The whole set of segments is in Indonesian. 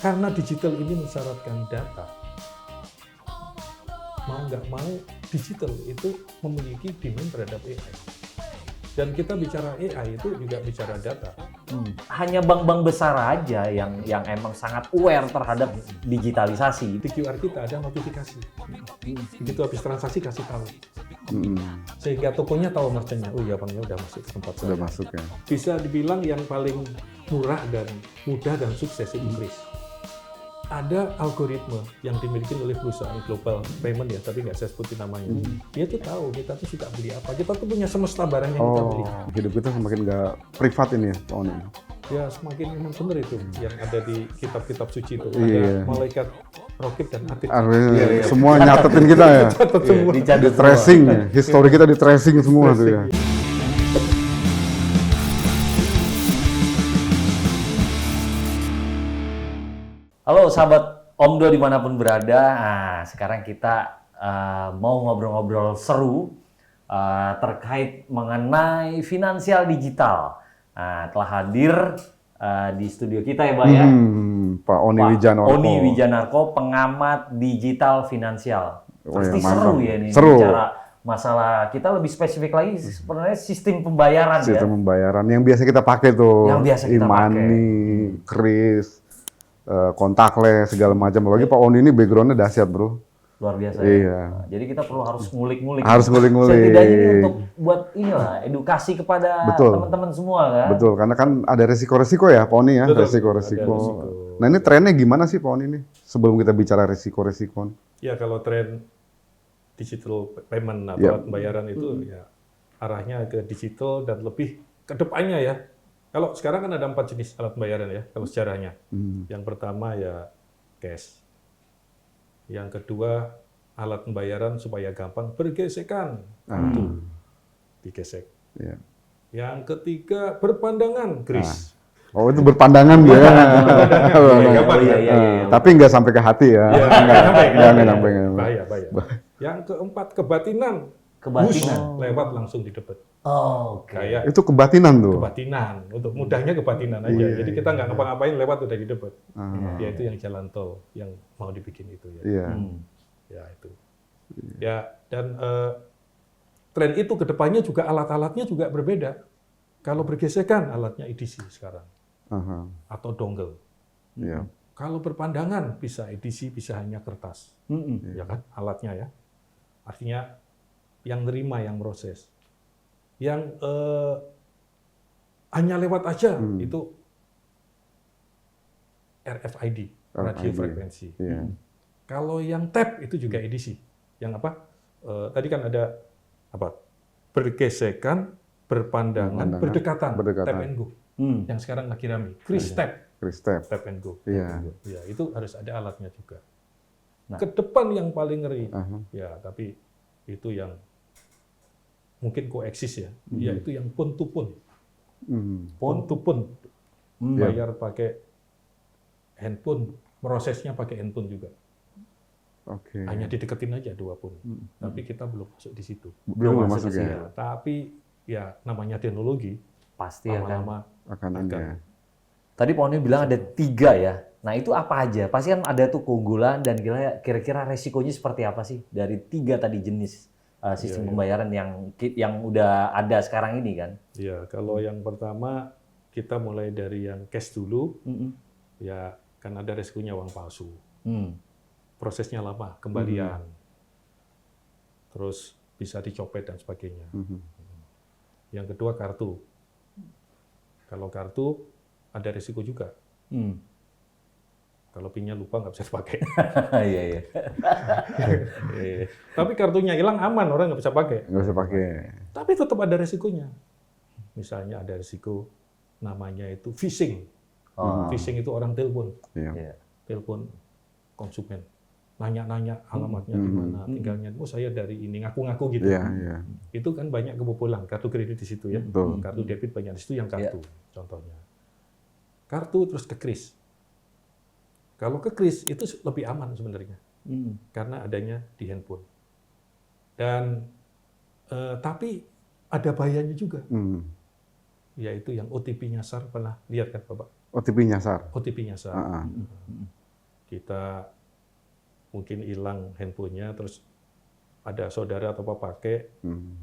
karena digital ini mensyaratkan data, mau nggak mau digital itu memiliki demand terhadap AI. Dan kita bicara AI itu juga bicara data. Hanya bank-bank besar aja yang emang sangat aware terhadap digitalisasi. Di QR kita ada notifikasi. Begitu habis transaksi kasih tahu. Sehingga tokonya tahu merchantnya, oh iya banknya udah masuk ke tempat saya. Udah masuk ya. Bisa dibilang yang paling murah dan mudah dan sukses itu Kris. Ada algoritma yang dimiliki oleh perusahaan global payment ya, tapi nggak saya sebutin namanya. Dia tuh tahu kita tuh suka beli apa. Kita tuh punya semesta barang yang kita beli. Hidup kita semakin nggak privat ini ya, Pak Oni. Ya semakin memang benar itu yang ada di kitab-kitab suci itu. Iya. Ada malaikat Rokib dan Atid. Semua nyatetin kita ya. Catat semua. Di tracing ya. History kita di tracing semua tuh ya. Halo sahabat Omdo dimanapun berada, nah, sekarang kita mau ngobrol-ngobrol seru terkait mengenai finansial digital. Nah, telah hadir di studio kita ya Pak ya, Pak Oni Pak Wijanarko. Oni Wijanarko, pengamat digital finansial. Oh Pasti ya, seru mantap. ya nih Seru. bicara masalah, kita lebih spesifik lagi sebenarnya sistem pembayaran ya. Sistem pembayaran yang biasa kita pakai tuh. Yang biasa kita e-money, Kris, contactless, segala macam. Apalagi Pak Oni ini background-nya dahsyat bro. Luar biasa Iya. ya. Nah, jadi kita perlu harus ngulik-ngulik. Harus ngulik-ngulik. Setidaknya ini untuk buat inilah edukasi kepada Betul. teman-teman semua kan. Betul, karena kan ada resiko-resiko ya Pak Oni ya. Betul, Resiko-resiko. ada resiko. Nah ini trennya gimana sih Pak Oni ini? Sebelum kita bicara resiko-resiko. Ya kalau tren digital payment atau Ya. alat pembayaran itu ya arahnya ke digital dan lebih ke depannya ya. Kalau sekarang kan ada 4 jenis alat pembayaran ya, kalau sejarahnya. Yang pertama ya cash. Yang kedua alat pembayaran supaya gampang bergesekan. Itu digesek. Ya. Yang ketiga berpandangan, Kris. Oh itu berpandangan ya. Gampang, iya, ya? iya, iya. Tapi nggak sampai ke hati ya. Ya, Nggak nggak sampai. Bahaya. Yang keempat kebatinan. Kebatinan. Bus, lewat langsung di depan. Oh, oke. Kayak Itu kebatinan tuh. kebatinan, untuk mudahnya kebatinan aja. Jadi kita nggak ngapa-ngapain lewat udah di depan. Ya itu yang jalan tol yang mau dibikin itu ya. Iya. Ya itu. Ya dan tren itu kedepannya juga alat-alatnya juga berbeda. Kalau bergesekan alatnya edisi sekarang Aha. atau dongle. Iya. Kalau berpandangan bisa edisi, bisa hanya kertas, ya kan alatnya ya. Artinya yang nerima, yang proses, yang hanya lewat aja itu RFID, radio RFID. frekuensi. Iya. Kalau yang tap itu juga edisi. Yang apa? Tadi kan ada apa? Bergesekan, berpandangan, berdekatan, tap and go. Yang sekarang lagi rame. Kris tap, Kristep. tap and go. Iya. Ya, itu harus ada alatnya juga. Nah. Ke depan yang paling ngeri. Aha. Ya, tapi itu yang mungkin koeksis ya. Ya, itu yang pun to pun. Pun to pun. Bayar pakai handphone, prosesnya pakai handphone juga. Oke. Hanya dideketin aja 2 pun. Tapi kita belum masuk di situ. Belum masuk ke situ. ya. Ya, tapi ya namanya teknologi Pasti ya kan. lama-lama Akan ini ya. Tadi Pak Oni bilang ada 3 ya. Nah itu apa aja? Pasti kan ada tuh keunggulan dan kira-kira resikonya seperti apa sih dari 3 tadi jenis sistem pembayaran yang udah ada sekarang ini kan? Ya, kalau yang pertama kita mulai dari yang cash dulu. Ya, kan ada resikonya uang palsu. Prosesnya lama, kembalian. Terus bisa dicopet dan sebagainya. Yang kedua kartu. Kalau kartu ada resiko juga. Kalau PIN-nya lupa nggak bisa dipakai. Iya iya. Tapi kartunya hilang aman, orang nggak bisa pakai. Nggak usah pakai. Tapi tetap ada resikonya. Misalnya ada resiko namanya itu phishing. Phishing itu orang telepon. Iya. Telepon konsumen. Nanya-nanya alamatnya di mana, tinggalnya. Oh saya dari ini, ngaku-ngaku gitu. Iya, iya. Itu kan banyak kebobolan. Kartu kredit di situ ya. Betul. Kartu debit banyak di situ yang kartu. Contohnya. Kartu terus ke kris. Kalau ke kris itu lebih aman sebenarnya. Karena adanya di handphone. Dan tapi ada bahayanya juga. Yaitu yang OTP nyasar, pernah lihat kan Bapak? OTP nyasar. OTP nyasar. Ah, ah. Kita mungkin hilang handphonenya, terus ada saudara atau apa pakai, Hmm.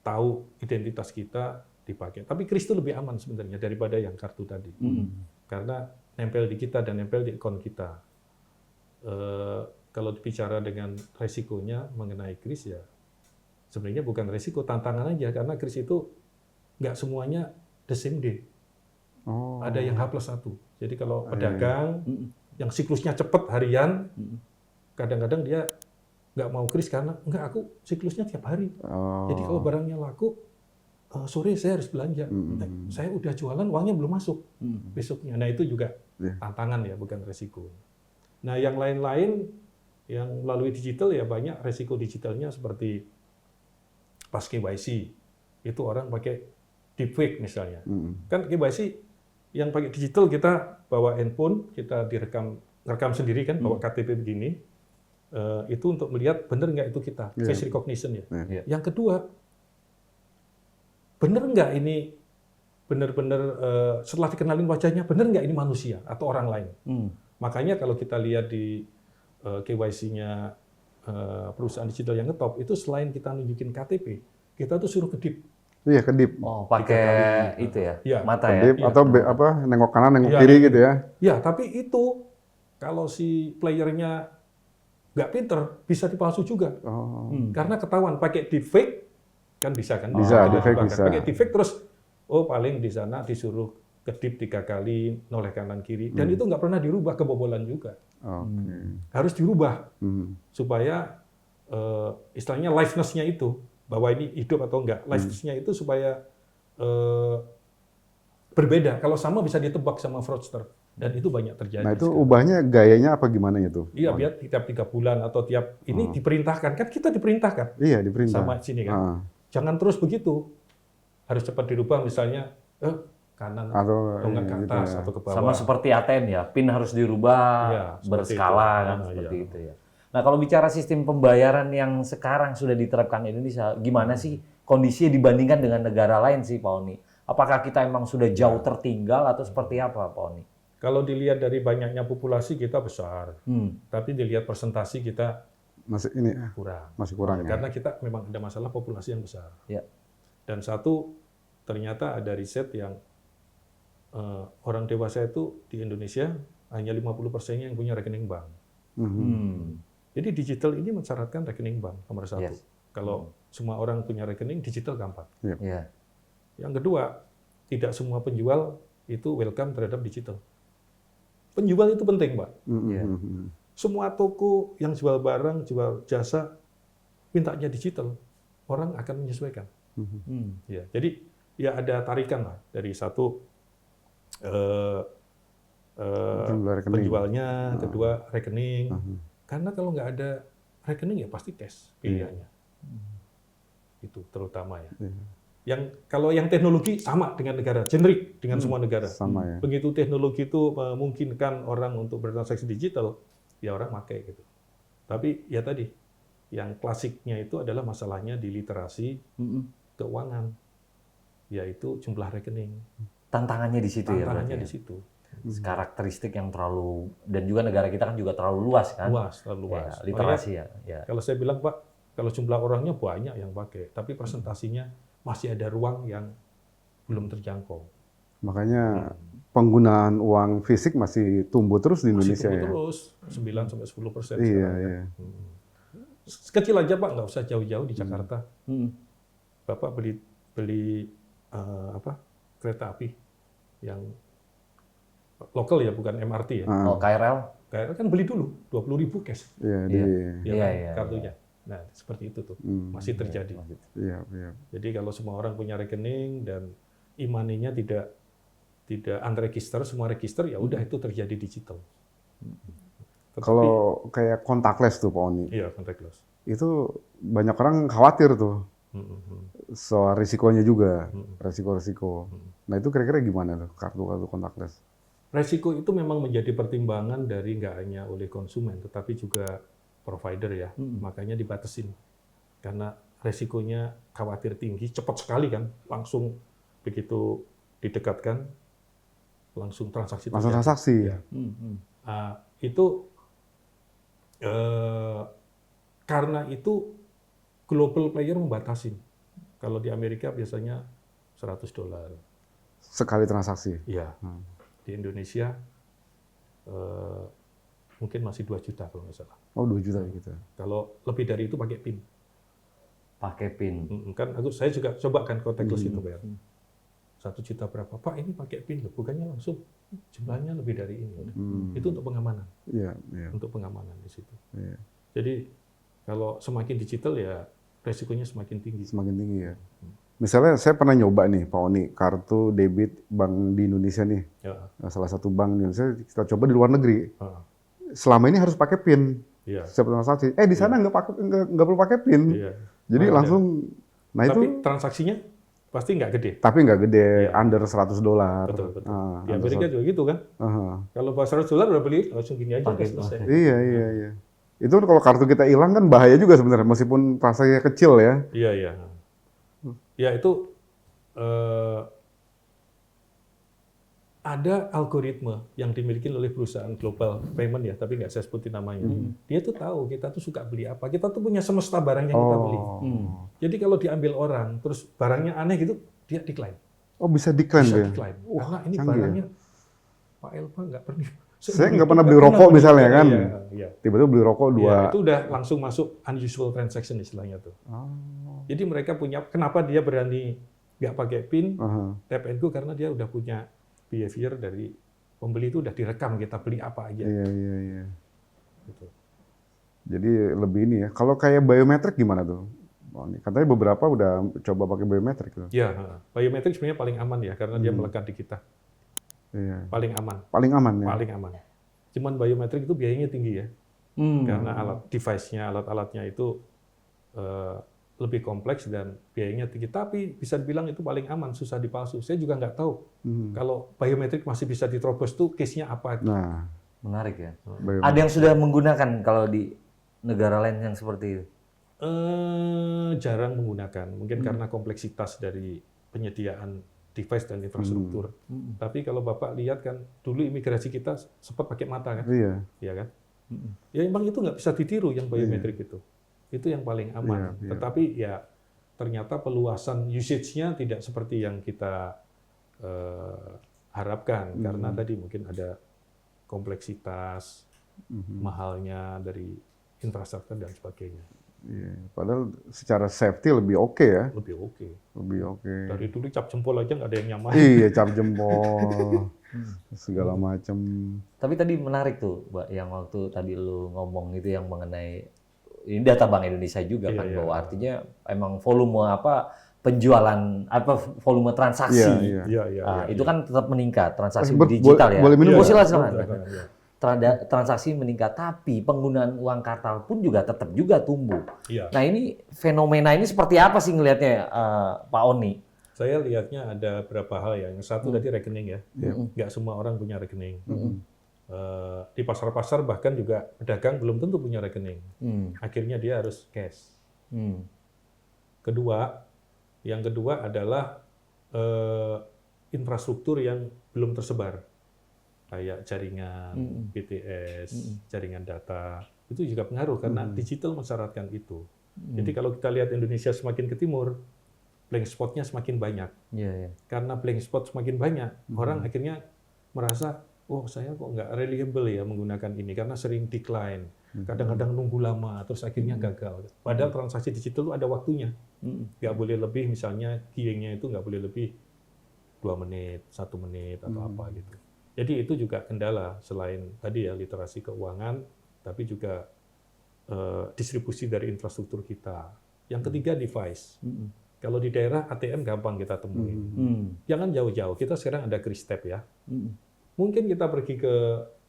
tahu identitas kita dipakai. Tapi kris itu lebih aman sebenarnya daripada yang kartu tadi. Karena nempel di kita dan nempel di akun kita. Kalau bicara dengan resikonya mengenai kris ya, sebenarnya bukan resiko, tantangan aja. Karena kris itu nggak semuanya the same day. Oh. Ada yang H+1. Jadi kalau pedagang yang siklusnya cepat harian, kadang-kadang dia nggak mau kris karena enggak, aku siklusnya tiap hari. Oh. Jadi kalau barangnya laku, sore saya harus belanja. Saya udah jualan, uangnya belum masuk besoknya. Nah itu juga tantangan ya, bukan resiko. Nah yang lain-lain yang melalui digital ya banyak resiko digitalnya seperti pas KYC. Itu orang pakai deepfake misalnya. Kan KYC yang pakai digital kita bawa handphone, kita rekam sendiri kan, bawa KTP begini. Itu untuk melihat benar nggak itu kita, face recognition ya. Yang kedua, benar nggak ini benar-benar setelah dikenalin wajahnya, benar nggak ini manusia atau orang lain. Makanya kalau kita lihat di KYC-nya perusahaan digital yang ngetop, itu selain kita nunjukin KTP, kita tuh suruh kedip. Iya, kedip. Oh, pakai itu ya, mata ya. Kedip atau nengok kanan, nengok Iya, kiri gitu ya. Ya, tapi itu kalau si playernya nggak pinter, bisa dipalsu juga. Oh. Karena ketahuan pakai deepfake, kan bisa kan? Bisa, Kita deepfake jebakan. bisa. Pakai deepfake terus, paling di sana disuruh kedip 3 kali, noleh kanan kiri. Dan itu nggak pernah dirubah, kebobolan juga. Oke. Harus dirubah, supaya istilahnya liveness-nya itu, bahwa ini hidup atau enggak. Liveness-nya itu supaya berbeda. Kalau sama bisa ditebak sama fraudster. Dan itu banyak terjadi. Nah itu sekarang. ubahnya gayanya apa gimana itu? Iya, biar tiap 3 bulan atau tiap ini diperintahkan. Kan kita diperintahkan Iya, diperintah. sama sini kan. Jangan terus begitu. Harus cepat dirubah misalnya kanan atau enggak ke atas atau ke bawah. Sama seperti ATM ya, PIN harus dirubah Iya, seperti berskala itu. kan, Iya. seperti itu ya. Nah kalau bicara sistem pembayaran yang sekarang sudah diterapkan di Indonesia, gimana sih kondisinya dibandingkan dengan negara lain sih Pak Oni? Apakah kita emang sudah jauh tertinggal atau seperti apa Pak Oni? Kalau dilihat dari banyaknya populasi kita besar, tapi dilihat presentasi kita Masih ini kurang. masih kurang ya. Karena kita memang ada masalah populasi yang besar. Ya. Dan satu, ternyata ada riset yang orang dewasa itu di Indonesia hanya 50%-nya yang punya rekening bank. Jadi digital ini mensyaratkan rekening bank nomor 1. Yes. Kalau semua orang punya rekening, digital gampang. Ya. Yang kedua, tidak semua penjual itu welcome terhadap digital. Penjual itu penting, Pak. Semua toko yang jual barang, jual jasa, mintanya digital. Orang akan menyesuaikan. Ya, jadi ya ada tarikan lah dari satu penjualnya, kedua rekening. Karena kalau nggak ada rekening ya pasti cash pilihannya. Itu terutama ya. Kalau yang teknologi sama dengan negara, generik dengan semua negara. Sama ya. Begitu teknologi itu memungkinkan orang untuk bertransaksi digital, ya orang pakai gitu. Tapi ya tadi, yang klasiknya itu adalah masalahnya di literasi keuangan, yaitu jumlah rekening. Tantangannya di situ ya. Tantangannya berarti di situ. Karakteristik yang terlalu, dan juga negara kita kan juga terlalu luas kan. Terlalu luas. Ya, literasi ya. Kalau saya bilang Pak, kalau jumlah orangnya banyak yang pakai, tapi presentasinya masih ada ruang yang belum terjangkau. Makanya penggunaan uang fisik masih tumbuh terus di Indonesia masih ya. terus 9-10%. Iya, iya. Kecil aja Pak, nggak usah jauh-jauh di Jakarta. Bapak beli kereta api yang lokal ya, bukan MRT ya. Oh, KRL? KRL kan beli dulu 20.000 cash. Iya, Iya, kartunya. Nah, seperti itu tuh. Masih terjadi. Iya. Jadi kalau semua orang punya rekening dan e-money-nya tidak unregister, semua register, ya udah itu terjadi digital. Kalau kayak contactless tuh Pak Oni, Iya, contactless. itu banyak orang khawatir tuh soal risikonya juga, resiko-resiko. Nah itu kira-kira gimana tuh kartu-kartu contactless? Resiko itu memang menjadi pertimbangan dari nggak hanya oleh konsumen, tetapi juga provider ya. Makanya dibatasin. Karena resikonya khawatir tinggi, cepat sekali kan, langsung begitu didekatkan, langsung transaksi Langsung terjadi. transaksi. Ya. Itu karena itu global player membatasi. Kalau di Amerika biasanya $100. Sekali transaksi. Iya. Di Indonesia mungkin masih 2 juta kalau nggak salah. Oh, 2 juta gitu. Kalau lebih dari itu pakai PIN. Pakai PIN. Kan saya juga coba kan contactless itu bayar. 1 juta berapa? Pak, ini pakai PIN loh, bukannya langsung jumlahnya lebih dari ini. Itu untuk pengamanan. Iya, iya. Untuk pengamanan di situ. Iya. Jadi kalau semakin digital ya resikonya semakin tinggi. Semakin tinggi ya. Misalnya saya pernah nyoba nih, Pak Oni, kartu debit bank di Indonesia nih. Ya. Salah satu bank di Indonesia kita coba di luar negeri. Ah, Selama ini harus pakai PIN Iya. setiap transaksi. Di sana nggak perlu pakai PIN. Iya. Jadi Ada. langsung, nah Tapi itu transaksinya pasti nggak gede. tapi nggak gede, Iya. under $100. Betul, betul. Ah, Di under Amerika juga gitu kan. Aha. Kalau pas $100 udah beli, langsung gini aja Pakai, udah selesai. Iya, iya, iya. Itu kalau kartu kita hilang kan bahaya juga sebenarnya, meskipun transaksinya kecil ya. Iya, iya. Ya itu ada algoritma yang dimiliki oleh perusahaan global payment ya, tapi nggak saya sebutin namanya. Dia tuh tahu kita tuh suka beli apa. Kita tuh punya semesta barang yang kita beli. Jadi kalau diambil orang, terus barangnya aneh gitu, dia decline. Oh, bisa decline Bisa ya? decline. Karena ini canggih ya. barangnya Pak Elva nggak pernah. Saya nggak pernah beli rokok misalnya kan. Iya, iya. Tiba-tiba beli rokok Iya, dua. itu udah langsung masuk unusual transaction istilahnya tuh. Oh. Jadi mereka punya, kenapa dia berani nggak pakai PIN, Aha. tap and go, karena dia udah punya behavior dari pembeli itu udah direkam kita beli apa aja. Iya, iya, iya. Gitu. Jadi lebih ini ya. Kalau kayak biometrik gimana tuh? Oh, ini katanya beberapa udah coba pakai biometrik tuh. Ya, biometrik sebenarnya paling aman ya, karena dia melekat di kita. Iya. Paling aman, Paling aman ya. paling aman. Cuman biometrik itu biayanya tinggi ya, karena alat device-nya, alat-alatnya itu lebih kompleks dan biayanya tinggi. Tapi bisa dibilang itu paling aman, susah dipalsu. Saya juga nggak tahu kalau biometrik masih bisa diterobos tuh case-nya apa. Nah, Menarik ya. biometrik. Ada yang sudah menggunakan kalau di negara lain yang seperti itu? Jarang menggunakan, mungkin karena kompleksitas dari penyediaan device dan infrastruktur. Tapi kalau Bapak lihat kan, dulu imigrasi kita sempat pakai mata kan, Iya. ya kan? Ya emang itu nggak bisa ditiru yang biometrik itu yang paling aman. Iya. Tetapi ya ternyata peluasan usage-nya tidak seperti yang kita harapkan, karena tadi mungkin ada kompleksitas, mahalnya dari infrastruktur dan sebagainya. Iya. Padahal secara safety lebih oke ya. Lebih oke. Lebih oke. Dari dulu cap jempol aja nggak ada yang nyamain. Iya, cap jempol. Segala macam. Tapi tadi menarik tuh, Mbak, yang waktu tadi lu ngomong itu yang mengenai ini data Bank Indonesia juga kan, Iya. bahwa artinya emang volume penjualan volume transaksi Iya. itu kan tetap meningkat, transaksi Ber- digital ya. boleh minum, Oh, Pak? silakan. Iya. Transaksi meningkat, tapi penggunaan uang kartal pun juga tetap juga tumbuh. Iya. Nah ini fenomena ini seperti apa sih ngelihatnya Pak Oni? Saya lihatnya ada beberapa hal ya. Yang satu tadi rekening ya. Nggak semua orang punya rekening. Di pasar-pasar bahkan juga pedagang belum tentu punya rekening. Akhirnya dia harus cash. Yang kedua adalah infrastruktur yang belum tersebar. Kayak jaringan BTS, jaringan data, itu juga pengaruh karena digital mensyaratkan itu. Jadi kalau kita lihat Indonesia semakin ke timur, blank spot-nya semakin banyak. Iya. Karena blank spot semakin banyak, orang akhirnya merasa, oh saya kok nggak reliable ya menggunakan ini, karena sering decline. Kadang-kadang nunggu lama, terus akhirnya gagal. Padahal transaksi digital itu ada waktunya. Nggak boleh lebih, misalnya queuing-nya itu nggak boleh lebih 2 menit, 1 menit, atau apa gitu. Jadi itu juga kendala, selain tadi ya literasi keuangan, tapi juga distribusi dari infrastruktur kita. Yang ketiga device. Kalau di daerah ATM gampang kita temuin. Jangan jauh-jauh, kita sekarang ada Kristep ya. Mungkin kita pergi ke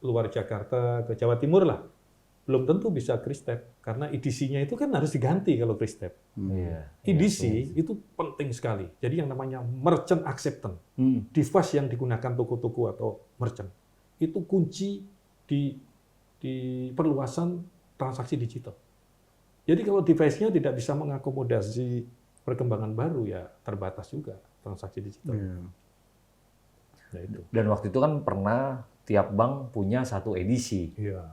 luar Jakarta, ke Jawa Timur lah. Belum tentu bisa Kristep, karena EDC-nya itu kan harus diganti kalau Kristep. Iya. EDC itu penting sekali. Jadi yang namanya merchant acceptance, device yang digunakan toko-toko atau merchant, itu kunci di perluasan transaksi digital. Jadi kalau device-nya tidak bisa mengakomodasi perkembangan baru, ya terbatas juga transaksi digital. Iya. Nah, itu. Dan waktu itu kan pernah tiap bank punya satu edisi. Iya.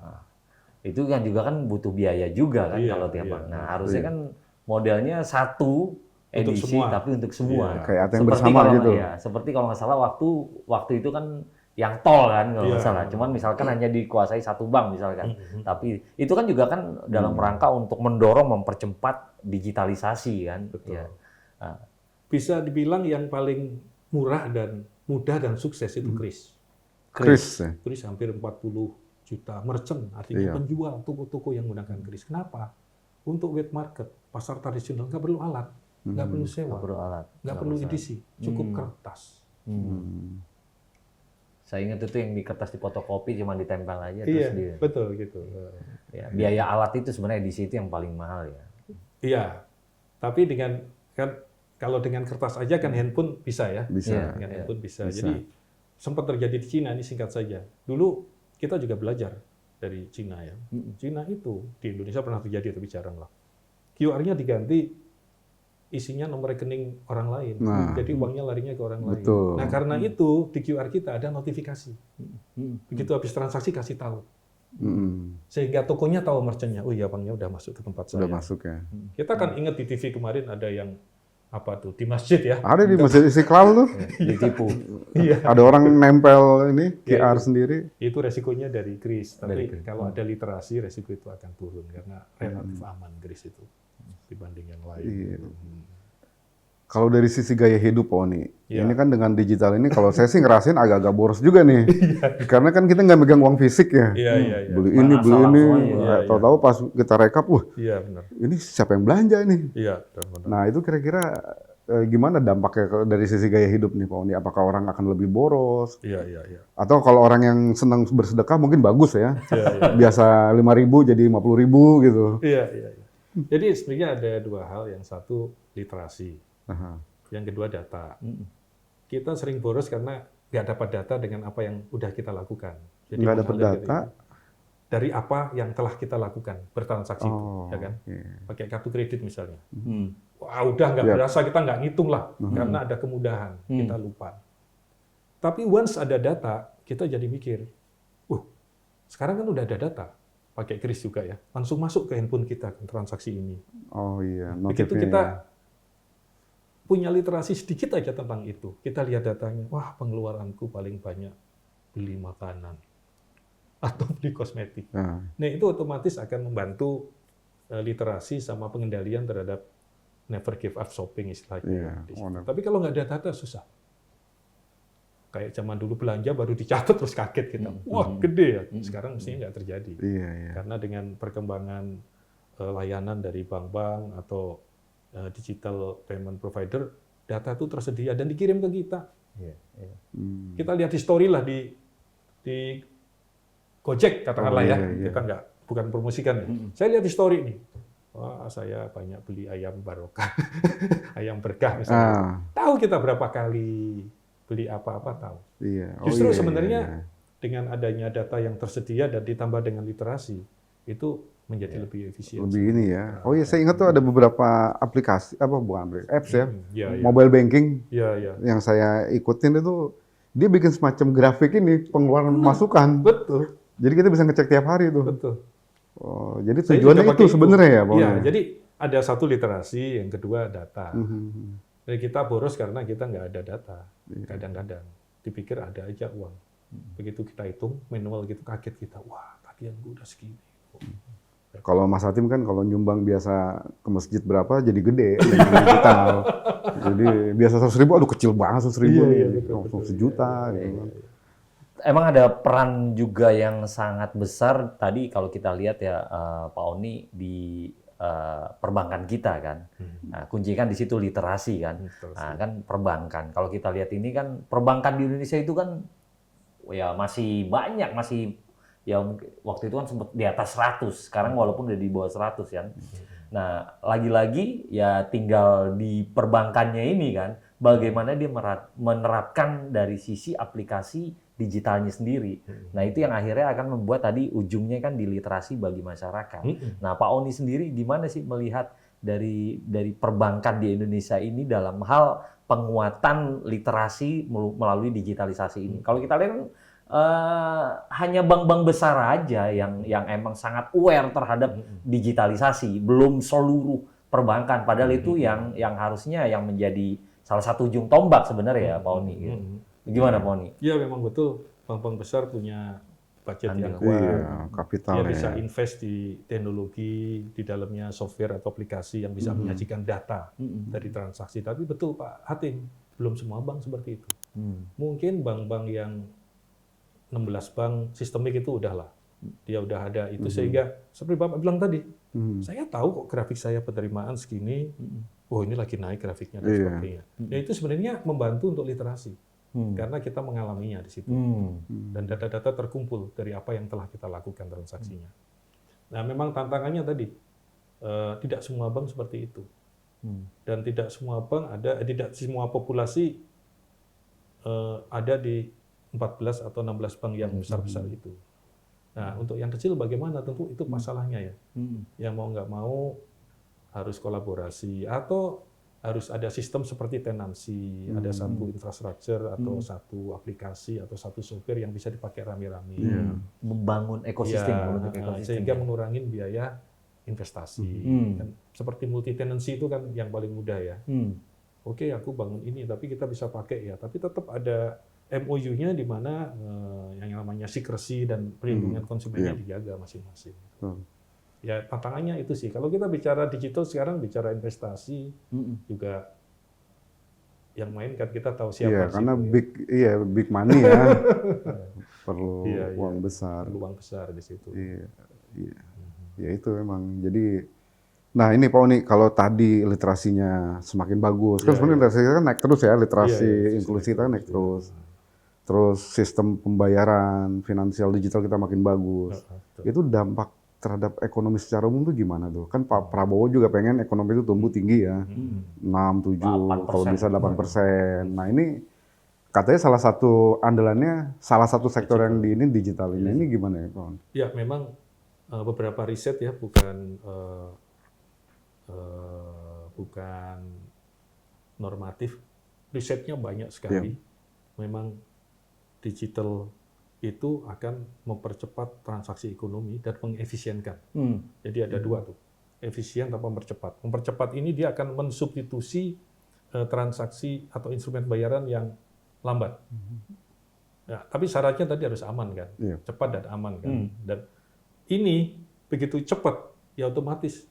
Itu kan juga kan butuh biaya juga kan Iya, kalau tiap iya. bank. Nah, harusnya Iya. kan modelnya satu Untuk edisi semua. tapi untuk semua. Iya. Kayak ATM Seperti bersama kalau gitu. ya, seperti kalau nggak salah waktu itu kan yang tol kan kalau nggak Iya. salah. Cuman misalkan hanya dikuasai satu bank misalkan. Tapi itu kan juga kan dalam rangka untuk mendorong mempercepat digitalisasi kan. Betul. Ya. Nah, Bisa dibilang yang paling murah dan mudah dan sukses itu Kris. Kris ya. Kris hampir 40 juta merchant, artinya Iya. penjual toko-toko yang menggunakan Kris. Kenapa? Untuk wet market, pasar tradisional nggak perlu alat, nggak perlu sewa, nggak perlu alat. nggak perlu edisi, cukup kertas. Saya ingat itu yang di kertas di fotokopi cuma ditempel aja Iya, terus dia. betul gitu. Ya, biaya alat itu sebenarnya edisi itu yang paling mahal ya. Iya, tapi dengan kan kalau dengan kertas aja kan handphone bisa ya. Bisa. Iya. Dengan handphone bisa. Bisa. Jadi sempat terjadi di Cina, ini singkat saja. Dulu kita juga belajar dari Cina ya. Cina itu di Indonesia pernah terjadi tapi jarang lah. QR-nya diganti isinya nomor rekening orang lain. Nah. Jadi uangnya larinya ke orang lain. Betul. Nah, karena itu di QR kita ada notifikasi. Begitu habis transaksi kasih tahu. Sehingga tokonya tahu merchantnya, oh iya uangnya udah masuk ke tempat saya. Udah masuk ya. Kita kan ingat di TV kemarin ada yang apa tuh di masjid ya. Ada di Masjid Istiqlal tuh. Ditipu. Iya. Ada orang nempel ini Iya, QR itu. sendiri. Itu resikonya dari Kris. Tapi Dari Kris. kalau ada literasi, resiko itu akan turun karena relatif aman Kris itu dibanding yang lain. Iya. Kalau dari sisi gaya hidup, oh nih, Iya. ini kan dengan digital ini, kalau saya sih ngerasain agak-agak boros juga nih. Karena kan kita nggak megang uang fisik ya. Iya, iya, iya. Beli Main ini, asal beli ini. langsung aja. Iya, iya. Tahu-tahu pas kita rekap, wah Iya, benar. ini siapa yang belanja nih? Iya, benar. Nah itu kira-kira gimana dampaknya dari sisi gaya hidup nih Pak Oni? Apakah orang akan lebih boros? Iya, iya, iya. Atau kalau orang yang senang bersedekah mungkin bagus ya. Iya, iya. Biasa 5.000 jadi 50.000 gitu. Iya, iya, iya. Jadi sebenarnya ada dua hal. Yang satu literasi, Aha. yang kedua data. Kita sering boros karena nggak dapat data dengan apa yang udah kita lakukan. Jadi Nggak dapat mengalir data? dari apa yang telah kita lakukan bertransaksi itu, Oh, ya kan? iya. Pakai kartu kredit misalnya. Hmm. Wah, udah nggak Iya. berasa, kita nggak ngitung lah, karena ada kemudahan, kita lupa. Tapi once ada data, kita jadi mikir, sekarang kan udah ada data, pakai Kris juga ya, langsung masuk ke handphone kita kan, transaksi ini. Oh iya, Begitu notifnya kita ya. punya literasi sedikit aja tentang itu, kita lihat datanya, wah pengeluaranku paling banyak beli makanan atau beli kosmetik. Nah, Nah itu otomatis akan membantu literasi sama pengendalian terhadap never give up shopping istilahnya. Iya, Di situ. wonderful. Tapi kalau nggak ada data susah. Kayak zaman dulu belanja baru dicatat terus kaget kita. Wah gede ya. Sekarang mestinya nggak terjadi. iya, iya. Karena dengan perkembangan layanan dari bank-bank atau digital payment provider, data itu tersedia dan dikirim ke kita. Iya, iya. Kita lihat di story lah di Gojek katakanlah Oh, ya. iya, iya. Kita nggak bukan promosikan ya. Saya lihat di story nih. Wah, saya banyak beli ayam barokah, ayam berkah misalnya. Ah, Tahu kita berapa kali beli apa-apa tahu. iya. Oh, Justru iya, sebenarnya iya, iya. dengan adanya data yang tersedia dan ditambah dengan literasi itu menjadi lebih efisien. Lebih ini ya. Oh iya, saya ingat tuh ada beberapa aplikasi, apa bukan aplikasi, apps ya, Iya, iya. mobile banking Iya, iya. yang saya ikutin itu, dia bikin semacam grafik ini, pengeluaran masukan. Betul, Jadi kita bisa ngecek tiap hari tuh. betul. Oh, jadi Saya tujuannya juga itu pakai sebenarnya ya, Pak? Iya, Oni? jadi ada satu literasi, yang kedua data. Mhm. Dan kita boros karena kita nggak ada data. Iya. Kadang-kadang dipikir ada aja uang. Begitu kita hitung manual gitu kaget kita, wah tagihan gue udah segini. Kalau Mas Hatim kan kalau nyumbang biasa ke masjid berapa jadi gede dengan digital. Jadi biasa 100.000, aduh kecil banget 100.000 Iya, nih, iya, betul, langsung betul. sejuta Iya, gitu iya, kan. iya. Emang ada peran juga yang sangat besar tadi kalau kita lihat ya Pak Oni di perbankan kita kan. Nah, kunci kan di situ literasi kan. Literasi. Nah, kan perbankan. Kalau kita lihat ini kan perbankan di Indonesia itu kan ya masih banyak, masih ya waktu itu kan sempat di atas 100. Sekarang walaupun udah di bawah 100 kan. Nah, lagi-lagi ya tinggal di perbankannya ini kan bagaimana dia menerapkan dari sisi aplikasi digitalnya sendiri. Nah, itu yang akhirnya akan membuat tadi ujungnya kan di literasi bagi masyarakat. Nah, Pak Oni sendiri gimana sih melihat dari perbankan di Indonesia ini dalam hal penguatan literasi melalui digitalisasi ini. Kalau kita lihat kan hanya bank-bank besar aja yang emang sangat aware terhadap digitalisasi, belum seluruh perbankan. Padahal itu yang harusnya yang menjadi salah satu ujung tombak sebenarnya ya, Pak Oni. Gitu. Gimana Pak Oni? Iya memang betul, bank-bank besar punya budget yang Iya, kuat. kapital Dia ya. bisa invest di teknologi, di dalamnya software atau aplikasi yang bisa menyajikan data dari transaksi. Tapi betul Pak Hatim, belum semua bank seperti itu. Mungkin bank-bank yang 16 bank sistemik itu udahlah. Dia udah ada itu sehingga seperti Bapak bilang tadi, saya tahu kok grafik saya penerimaan segini, oh ini lagi naik grafiknya dan sebagainya. Ya itu sebenarnya membantu untuk literasi. Karena kita mengalaminya di situ. Dan data-data terkumpul dari apa yang telah kita lakukan transaksinya. Nah memang tantangannya tadi, tidak semua bank seperti itu. Dan tidak semua bank tidak semua populasi ada di 14 atau 16 bank yang besar-besar itu. Nah, untuk yang kecil bagaimana? Tentu itu masalahnya ya. Yang mau nggak mau harus kolaborasi atau harus ada sistem seperti tenancy, ada satu infrastruktur atau satu aplikasi atau satu software yang bisa dipakai rame-rame. Membangun ekosistem, sehingga mengurangi biaya investasi. Kan, seperti multi tenancy itu kan yang paling mudah ya. Oke, aku bangun ini, tapi kita bisa pakai ya. Tapi tetap ada MOU-nya di mana yang namanya secrecy dan perlindungan konsumennya dijaga masing-masing. Ya tantangannya itu sih. Kalau kita bicara digital sekarang bicara investasi juga yang main kan kita tahu siapa. Iya, karena big money ya. Perlu uang besar. Perlu uang besar di situ. Iya. Ya itu memang. Jadi nah ini Pak Oni, kalau tadi literasinya semakin bagus, kan sebenarnya literasi kan naik terus ya, literasi inklusi kita naik terus. Terus sistem pembayaran finansial digital kita makin bagus. Itu dampak terhadap ekonomi secara umum itu gimana tuh? Kan Pak Prabowo juga pengen ekonomi itu tumbuh tinggi ya. 6, 7, kalau bisa 8%. Nah ini katanya salah satu andalannya, salah satu sektor yang di ini digital ini. Ini gimana ya Pak? Ya memang beberapa riset ya, bukan normatif. Risetnya banyak sekali. Memang digital itu akan mempercepat transaksi ekonomi dan mengefisienkan. Jadi ada dua tuh, efisien atau mempercepat. Mempercepat ini dia akan mensubstitusi transaksi atau instrumen bayaran yang lambat. Ya, tapi syaratnya tadi harus aman kan, cepat dan aman kan. Dan ini begitu cepat, ya otomatis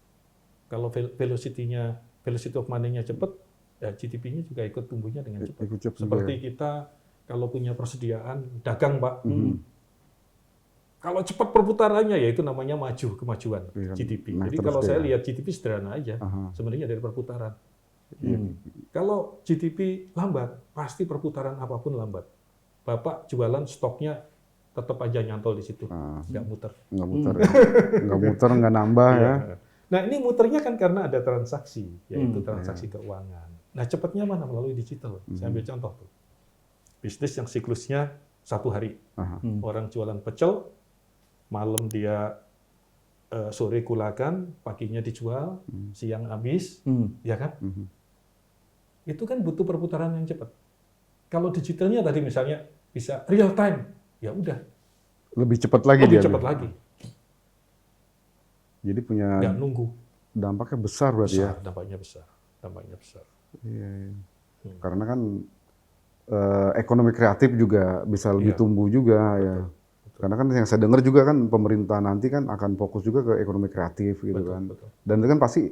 kalau velocity of money-nya cepat, ya GDP-nya juga ikut tumbuhnya dengan cepat. Seperti kita kalau punya persediaan dagang, Pak. Kalau cepat perputarannya, ya itu namanya kemajuan GDP. Jadi kalau saya lihat GDP sederhana aja, sebenarnya dari perputaran. Kalau GDP lambat, pasti perputaran apapun lambat. Bapak jualan stoknya tetap aja nyantol di situ, nggak muter. Nggak muter, ya. Nggak muter, nggak nambah ya. Nah ini muternya kan karena ada transaksi, yaitu transaksi keuangan. Nah cepatnya mana? Melalui digital. Saya ambil contoh tuh. Bisnis yang siklusnya 1 hari. Orang jualan pecel, malam dia sore kulakan, paginya dijual, siang habis, ya kan? Itu kan butuh perputaran yang cepat. Kalau digitalnya tadi misalnya bisa real time, ya udah. Lebih cepat lagi Lebih dia. cepat lagi. Jadi punya Nggak nunggu. dampaknya besar berarti ya. Dampaknya besar. Iya. Karena kan ekonomi kreatif juga bisa lebih tumbuh juga ya. Karena kan yang saya dengar juga kan pemerintah nanti kan akan fokus juga ke ekonomi kreatif gitu kan. Dan itu kan pasti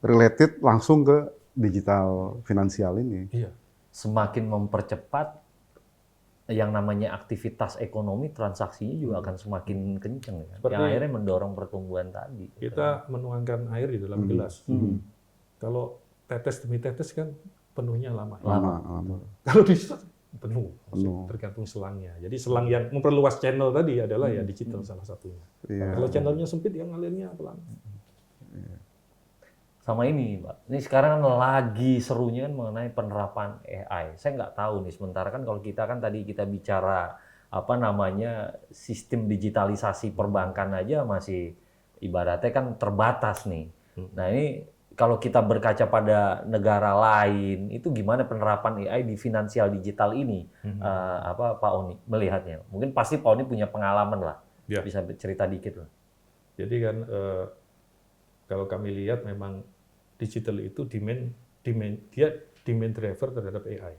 related langsung ke digital finansial ini. Iya. Semakin mempercepat yang namanya aktivitas ekonomi, transaksinya juga akan semakin kenceng ya. Yang akhirnya mendorong pertumbuhan tadi. Kita menuangkan air di dalam gelas. Kalau tetes demi tetes kan penuhnya lama. Kalau di penuh, tergantung selangnya. Jadi selang yang memperluas channel tadi adalah ya digital salah satunya. Kalau channelnya sempit ya ngalirnya pelan. Sama ini, Pak. Ini sekarang kan lagi serunya kan mengenai penerapan AI. Saya nggak tahu nih, sementara kan kalau kita kan tadi kita bicara apa namanya sistem digitalisasi perbankan aja masih ibaratnya kan terbatas nih. Nah ini kalau kita berkaca pada negara lain, itu gimana penerapan AI di finansial digital ini, Pak Oni melihatnya? Mungkin pasti Pak Oni punya pengalaman lah, Ya. bisa cerita dikit lah. Jadi kan kalau kami lihat memang digital itu dia demand driver terhadap AI.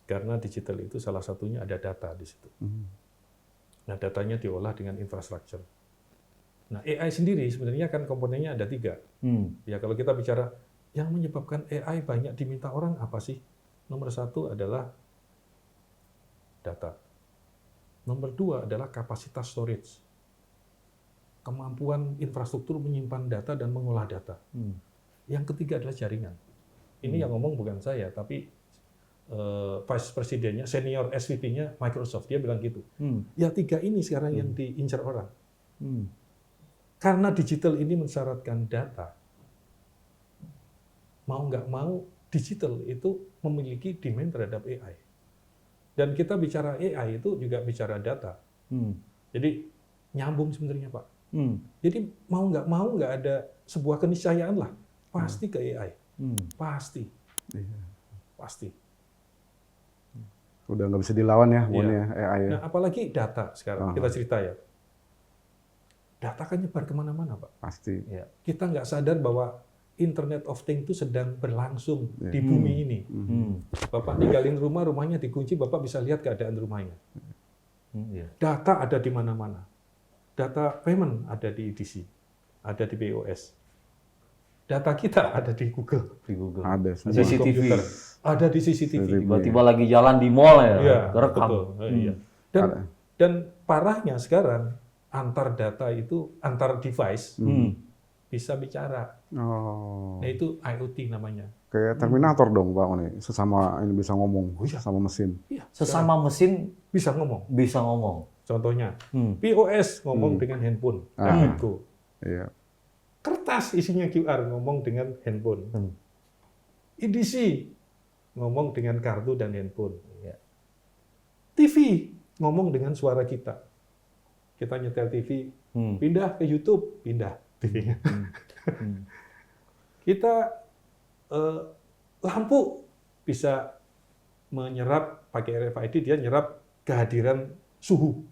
Karena digital itu salah satunya ada data di situ. Nah, datanya diolah dengan infrastruktur. Nah, AI sendiri sebenarnya kan komponennya ada 3. Ya, kalau kita bicara yang menyebabkan AI banyak diminta orang apa sih? Nomor 1 adalah data. Nomor 2 adalah kapasitas storage. Kemampuan infrastruktur menyimpan data dan mengolah data. Yang ketiga adalah jaringan. Ini yang ngomong bukan saya, tapi Vice Presidennya, senior SVP-nya Microsoft, dia bilang gitu. Ya 3 ini sekarang yang diincar orang. Karena digital ini mensyaratkan data, mau nggak mau digital itu memiliki demand terhadap AI. Dan kita bicara AI itu juga bicara data. Jadi nyambung sebenarnya Pak. Jadi mau nggak ada sebuah keniscayaan lah, pasti ke AI. Pasti. Pasti. Udah nggak bisa dilawan ya, Iya. ya AI ya. Nah, apalagi data sekarang, kita cerita ya. Data kan nyebar kemana-mana Pak. Pasti. Kita nggak sadar bahwa Internet of Things itu sedang berlangsung di bumi ini. Bapak ninggalin rumah, rumahnya dikunci, Bapak bisa lihat keadaan rumahnya. Data ada di mana-mana. Data payment ada di EDC, ada di POS. Data kita ada di Google. Di Google. Ada semua. Ada di CCTV. komputer, ada di CCTV. Tiba-tiba lagi jalan di mall ya, Iya, kerekam. betul. Iya. Dan parahnya sekarang antar data itu antar device bisa bicara. Oh. Nah itu IoT namanya. Kayak Terminator dong Pak Oni, sesama ini bisa ngomong sama mesin. Iya, Sesama mesin bisa ngomong. bisa ngomong. Contohnya POS ngomong dengan handphone, Go. Iya. Kertas isinya QR ngomong dengan handphone. EDC ngomong dengan kartu dan handphone. TV ngomong dengan suara kita. Kita nyetel TV, pindah ke YouTube, pindah TV-nya. Kita lampu bisa menyerap pakai RFID, dia nyerap kehadiran suhu.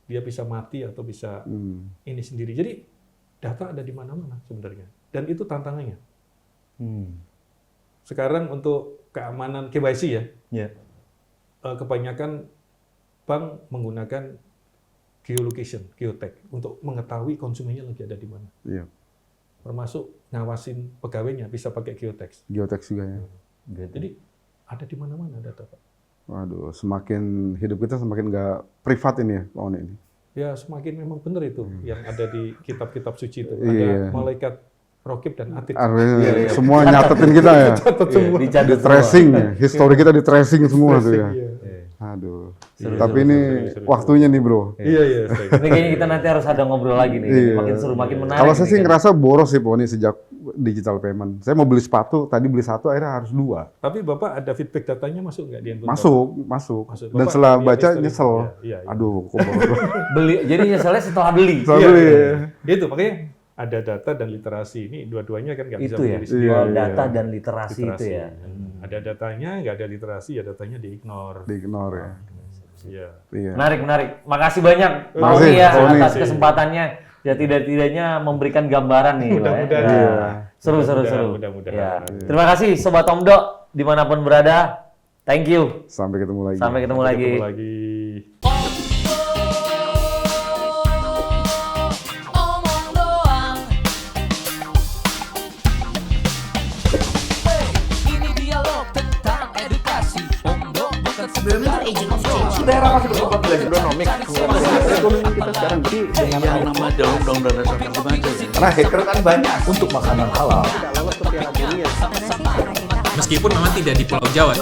Dia bisa mati atau bisa ini sendiri. Jadi data ada di mana-mana sebenarnya. Dan itu tantangannya. Sekarang untuk keamanan KYC ya, kebanyakan bank menggunakan geolocation, geotag, untuk mengetahui konsumennya lagi ada di mana. Iya. Termasuk ngawasin pegawainya bisa pakai geotags. Geotags juga ya. Jadi ada di mana-mana data Pak. Waduh, semakin hidup kita semakin nggak privat ini ya Pak Oni ini. Ya semakin memang benar itu yang ada di kitab-kitab suci itu. Iya. Ada malaikat Rokib dan Atid. Semua nyatetin kita ya. Catat semua. Di tracing ya. Histori kita di tracing semua tuh ya. Iya. Aduh. Tapi ini waktunya nih bro. Iya. Ini kayaknya kita nanti harus ada ngobrol lagi nih. Iya. Makin seru, makin menarik. Kalau saya nih sih kan. ngerasa boros sih Pak Oni sejak digital payment. Saya mau beli sepatu, tadi beli 1 akhirnya harus 2. Tapi Bapak ada feedback datanya masuk nggak di handphone? Masuk. Masuk. Dan Bapak setelah lihat baca history. nyesel. Iya. Aduh, kok boros. Beli, jadi nyeselnya setelah beli. Setelah beli. Itu makanya ada data dan literasi ini dua-duanya kan nggak bisa Itu ya, berdiri sendiri. soal data dan literasi itu Literasi. ya. Ada datanya, nggak ada literasi, ya datanya di-ignore. Di-ignore ya. Iya. Iya. Menarik. Makasih banyak Pak Makasih, Oni ya Pak Oni. atas kesempatannya. Ya tidak-tidaknya memberikan gambaran nih. Pak, ya. Mudah-mudahan. Ya. Iya. Seru. Mudah-mudahan. Ya. Terima kasih Sobat Omdo dimanapun berada. Thank you. Sampai ketemu lagi. Sampai ketemu lagi. Ketemu lagi. Omong doang. Ini dialog tentang edukasi. Omdo bukan sekedar Daerah masih berkembang belajar ekonomi. Ekonomi kita sekarang jadi dengan nama undang-undang dasar 45 karena hacker kan banyak untuk makanan halal. Meskipun memang tidak di Pulau Jawa.